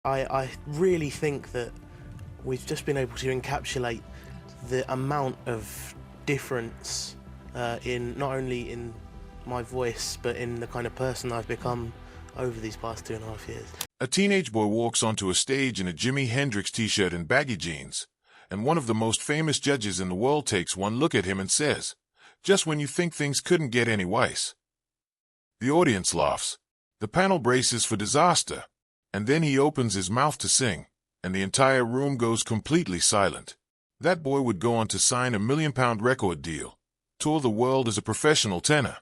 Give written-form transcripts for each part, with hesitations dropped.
I really think that we've just been able to encapsulate the amount of difference in not only in my voice but in the kind of person I've become over these past 2.5 years. A teenage boy walks onto a stage in a Jimi Hendrix t-shirt and baggy jeans, and one of the most famous judges in the world takes one look at him and says, "Just when you think things couldn't get any worse." The audience laughs. The panel braces for disaster, and then he opens his mouth to sing, and the entire room goes completely silent. That boy would go on to sign a £1 million record deal, tour the world as a professional tenor,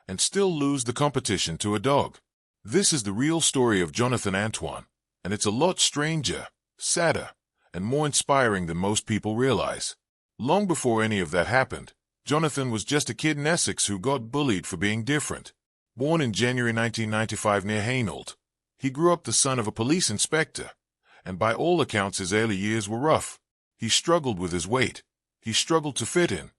and still lose the competition to a dog. This is the real story of Jonathan Antoine, and it's a lot stranger, sadder, and more inspiring than most people realize. Long before any of that happened, Jonathan was just a kid in Essex who got bullied for being different. Born in January 1995 near Hainault, he grew up the son of a police inspector, and by all accounts his early years were rough. He struggled with his weight, he struggled to fit in,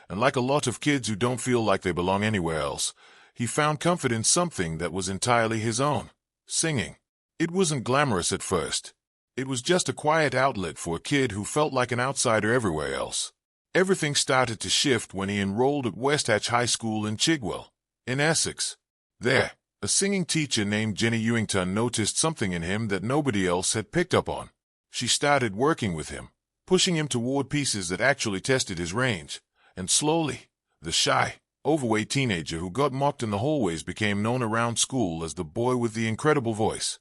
and like a lot of kids who don't feel like they belong anywhere else, he found comfort in something that was entirely his own: singing. It wasn't glamorous at first. It was just a quiet outlet for a kid who felt like an outsider everywhere else. Everything started to shift when he enrolled at West Hatch High School in Chigwell, in Essex. There, a singing teacher named Jenny Ewington noticed something in him that nobody else had picked up on. She started working with him, pushing him toward pieces that actually tested his range, and slowly, the shy, overweight teenager who got mocked in the hallways became known around school as the boy with the incredible voice.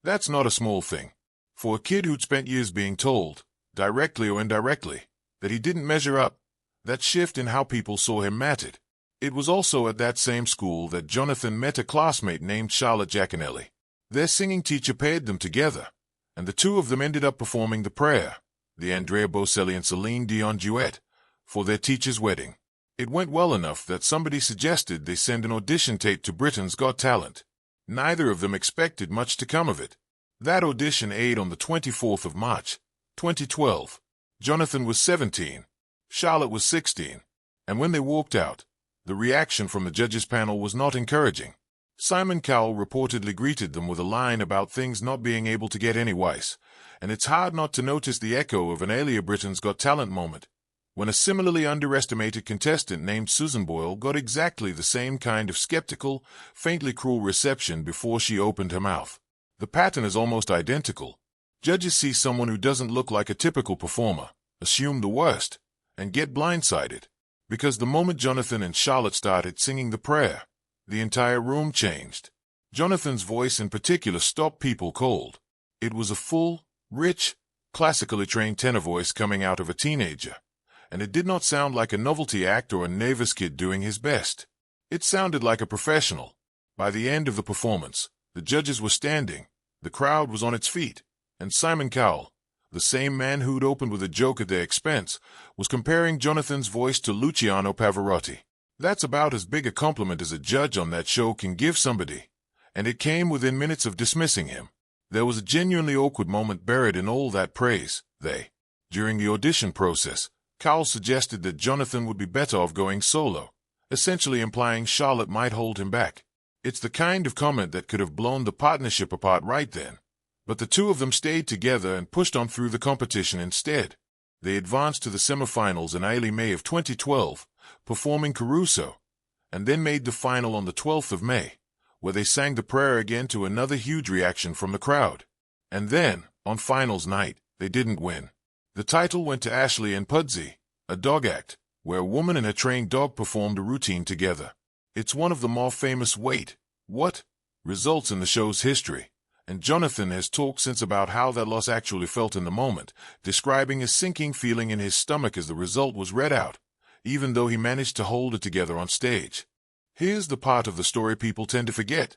That's not a small thing. For a kid who'd spent years being told, directly or indirectly, that he didn't measure up, that shift in how people saw him mattered. It was also at that same school that Jonathan met a classmate named Charlotte Jaconelli. Their singing teacher paired them together, and the two of them ended up performing The Prayer, the Andrea Bocelli and Celine Dion duet, for their teacher's wedding. It went well enough that somebody suggested they send an audition tape to Britain's Got Talent. Neither of them expected much to come of it. That audition aired on the 24th of March, 2012. Jonathan was 17. Charlotte was 16. And when they walked out, the reaction from the judges' panel was not encouraging. Simon Cowell reportedly greeted them with a line about things not being able to get any worse, and it's hard not to notice the echo of an earlier Britain's Got Talent moment, when a similarly underestimated contestant named Susan Boyle got exactly the same kind of skeptical, faintly cruel reception before she opened her mouth. The pattern is almost identical. Judges see someone who doesn't look like a typical performer, assume the worst, and get blindsided. Because the moment Jonathan and Charlotte started singing The Prayer, the entire room changed. Jonathan's voice in particular stopped people cold. It was a full, rich, classically trained tenor voice coming out of a teenager, and it did not sound like a novelty act or a nervous kid doing his best. It sounded like a professional. By the end of the performance, the judges were standing, the crowd was on its feet, and Simon Cowell, the same man who'd opened with a joke at their expense, was comparing Jonathan's voice to Luciano Pavarotti. That's about as big a compliment as a judge on that show can give somebody, and it came within minutes of dismissing him. There was a genuinely awkward moment buried in all that praise. During the audition process, Cowell suggested that Jonathan would be better off going solo, essentially implying Charlotte might hold him back. It's the kind of comment that could have blown the partnership apart right then. But the two of them stayed together and pushed on through the competition instead. They advanced to the semifinals in early May of 2012, performing Caruso, and then made the final on the 12th of May, where they sang The Prayer again to another huge reaction from the crowd. And then, on finals night, they didn't win. The title went to Ashley and Pudsey, a dog act, where a woman and a trained dog performed a routine together. It's one of the more famous what results in the show's history, and Jonathan has talked since about how that loss actually felt in the moment, describing a sinking feeling in his stomach as the result was read out, even though he managed to hold it together on stage. Here's the part of the story people tend to forget.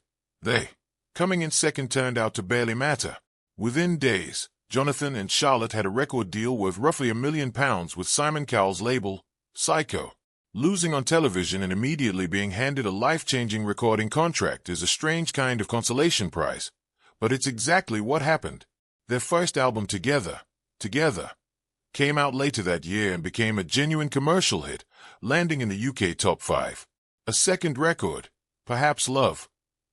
Coming in second turned out to barely matter. Within days, Jonathan and Charlotte had a record deal worth roughly £1 million with Simon Cowell's label, Psycho. Losing on television and immediately being handed a life-changing recording contract is a strange kind of consolation prize. But it's exactly what happened. Their first album Together, came out later that year and became a genuine commercial hit, landing in the UK top 5. A second record, Perhaps Love,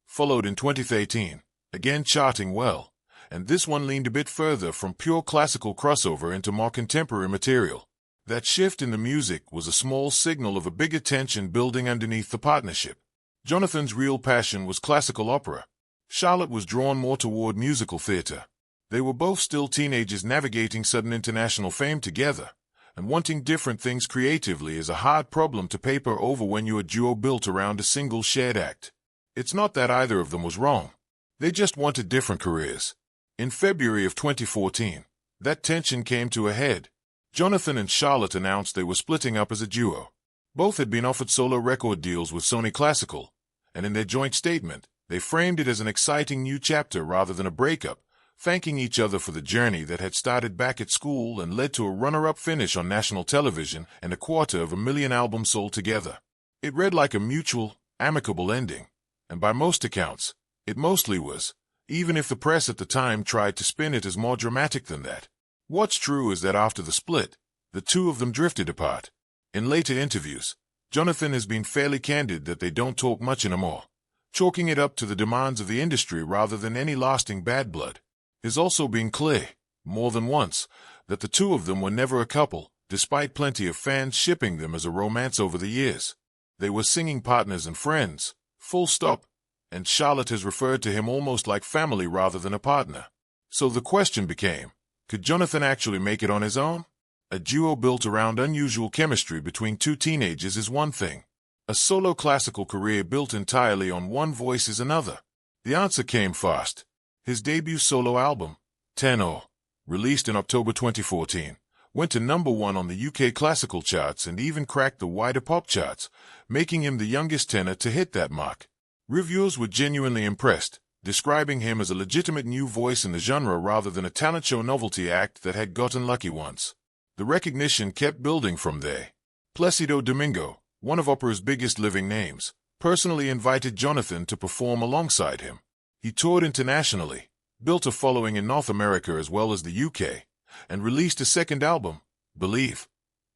followed in 2013, again charting well, and this one leaned a bit further from pure classical crossover into more contemporary material. That shift in the music was a small signal of a bigger tension building underneath the partnership. Jonathan's real passion was classical opera. Charlotte was drawn more toward musical theater. They were both still teenagers navigating sudden international fame together, and wanting different things creatively is a hard problem to paper over when you're a duo built around a single shared act. It's not that either of them was wrong. They just wanted different careers. In February of 2014, that tension came to a head. Jonathan and Charlotte announced they were splitting up as a duo. Both had been offered solo record deals with Sony Classical, and in their joint statement, they framed it as an exciting new chapter rather than a breakup, thanking each other for the journey that had started back at school and led to a runner-up finish on national television and 250,000 albums sold together. It read like a mutual, amicable ending, and by most accounts, it mostly was, even if the press at the time tried to spin it as more dramatic than that. What's true is that after the split, the two of them drifted apart. In later interviews, Jonathan has been fairly candid that they don't talk much anymore, chalking it up to the demands of the industry rather than any lasting bad blood. Has also been clear, more than once, that the two of them were never a couple, despite plenty of fans shipping them as a romance over the years. They were singing partners and friends, full stop, and Charlotte has referred to him almost like family rather than a partner. So the question became, could Jonathan actually make it on his own? A duo built around unusual chemistry between two teenagers is one thing. A solo classical career built entirely on one voice is another. The answer came fast. His debut solo album, Tenor, released in October 2014, went to #1 on the UK classical charts and even cracked the wider pop charts, making him the youngest tenor to hit that mark. Reviewers were genuinely impressed, describing him as a legitimate new voice in the genre rather than a talent show novelty act that had gotten lucky once. The recognition kept building from there. Placido Domingo, one of opera's biggest living names, personally invited Jonathan to perform alongside him. He toured internationally, built a following in North America as well as the UK, and released a second album, Believe,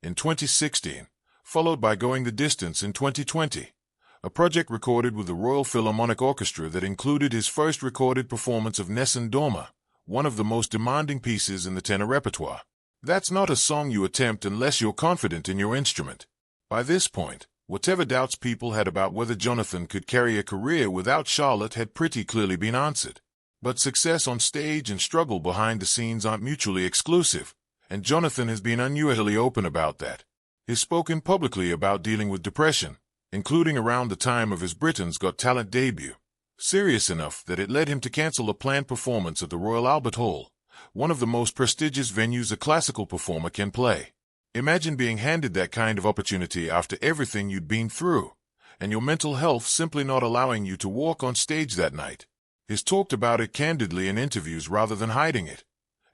in 2016, followed by Going the Distance in 2020, a project recorded with the Royal Philharmonic Orchestra that included his first recorded performance of Nessun Dorma, one of the most demanding pieces in the tenor repertoire. That's not a song you attempt unless you're confident in your instrument. By this point, whatever doubts people had about whether Jonathan could carry a career without Charlotte had pretty clearly been answered. But success on stage and struggle behind the scenes aren't mutually exclusive, and Jonathan has been unusually open about that. He's spoken publicly about dealing with depression, including around the time of his Britain's Got Talent debut, serious enough that it led him to cancel a planned performance at the Royal Albert Hall, one of the most prestigious venues a classical performer can play. Imagine being handed that kind of opportunity after everything you'd been through, and your mental health simply not allowing you to walk on stage that night. He's talked about it candidly in interviews rather than hiding it,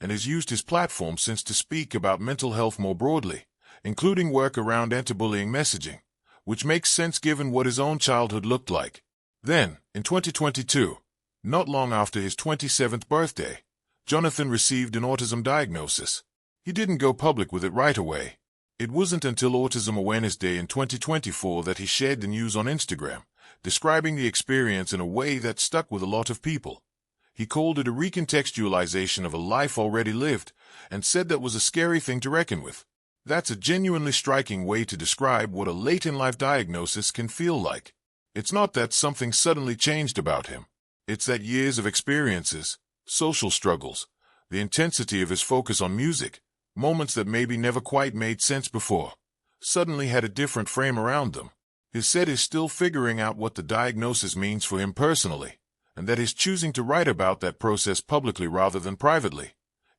and has used his platform since to speak about mental health more broadly, including work around anti-bullying messaging, which makes sense given what his own childhood looked like. Then, in 2022, not long after his 27th birthday, Jonathan received an autism diagnosis. He didn't go public with it right away. It wasn't until Autism Awareness Day in 2024 that he shared the news on Instagram, describing the experience in a way that stuck with a lot of people. He called it a recontextualization of a life already lived, and said that was a scary thing to reckon with. That's a genuinely striking way to describe what a late-in-life diagnosis can feel like. It's not that something suddenly changed about him. It's that years of experiences, social struggles, the intensity of his focus on music, moments that maybe never quite made sense before, suddenly had a different frame around them. His said is still figuring out what the diagnosis means for him personally, and that he's choosing to write about that process publicly rather than privately,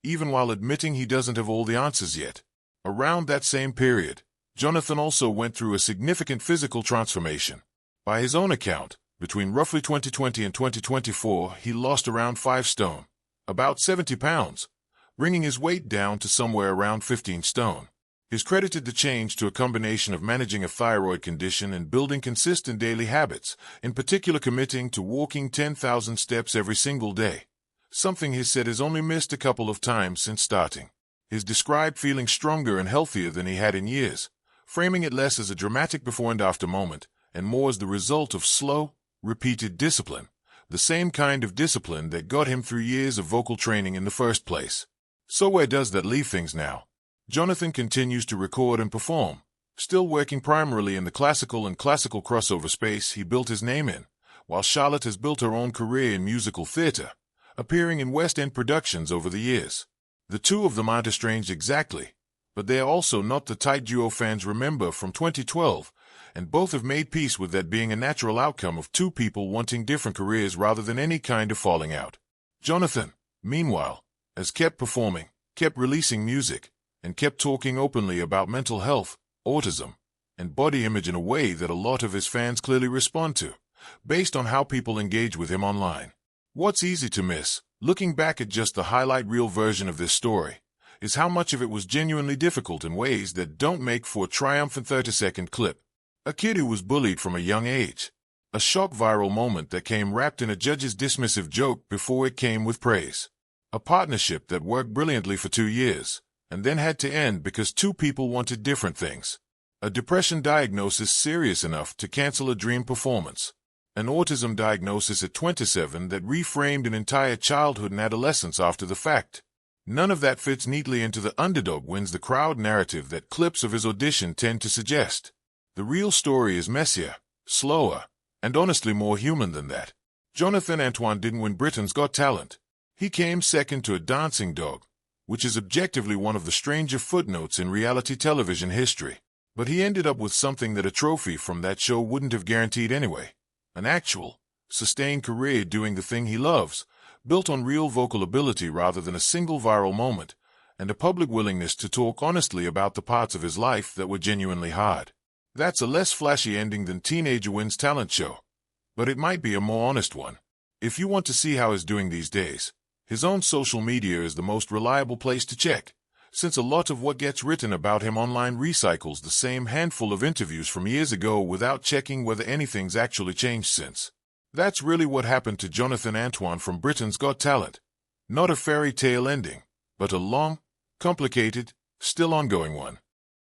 even while admitting he doesn't have all the answers yet. Around that same period, Jonathan also went through a significant physical transformation. By his own account, between roughly 2020 and 2024, he lost around 5 stone, about 70 pounds, bringing his weight down to somewhere around 15 stone. He's credited the change to a combination of managing a thyroid condition and building consistent daily habits, in particular committing to walking 10,000 steps every single day, something he said has only missed a couple of times since starting. He's described feeling stronger and healthier than he had in years, framing it less as a dramatic before and after moment, and more as the result of slow, repeated discipline, the same kind of discipline that got him through years of vocal training in the first place. So where does that leave things now? Jonathan continues to record and perform, still working primarily in the classical and classical crossover space he built his name in, while Charlotte has built her own career in musical theater, appearing in West End productions over the years. The two of them aren't estranged exactly, but they are also not the tight duo fans remember from 2012, and both have made peace with that being a natural outcome of two people wanting different careers rather than any kind of falling out. Jonathan, meanwhile, has kept performing, kept releasing music, and kept talking openly about mental health, autism, and body image in a way that a lot of his fans clearly respond to, based on how people engage with him online. What's easy to miss, looking back at just the highlight reel version of this story, is how much of it was genuinely difficult in ways that don't make for a triumphant 30-second clip. A kid who was bullied from a young age. A shock viral moment that came wrapped in a judge's dismissive joke before it came with praise. A partnership that worked brilliantly for 2 years, and then had to end because two people wanted different things. A depression diagnosis serious enough to cancel a dream performance. An autism diagnosis at 27 that reframed an entire childhood and adolescence after the fact. None of that fits neatly into the underdog wins the crowd narrative that clips of his audition tend to suggest. The real story is messier, slower, and honestly more human than that. Jonathan Antoine didn't win Britain's Got Talent. He came second to a dancing dog, which is objectively one of the stranger footnotes in reality television history. But he ended up with something that a trophy from that show wouldn't have guaranteed anyway. An actual, sustained career doing the thing he loves, built on real vocal ability rather than a single viral moment, and a public willingness to talk honestly about the parts of his life that were genuinely hard. That's a less flashy ending than Teenager Wins Talent show, but it might be a more honest one. If you want to see how he's doing these days, his own social media is the most reliable place to check, since a lot of what gets written about him online recycles the same handful of interviews from years ago without checking whether anything's actually changed since. That's really what happened to Jonathan Antoine from Britain's Got Talent. Not a fairy tale ending, but a long, complicated, still ongoing one.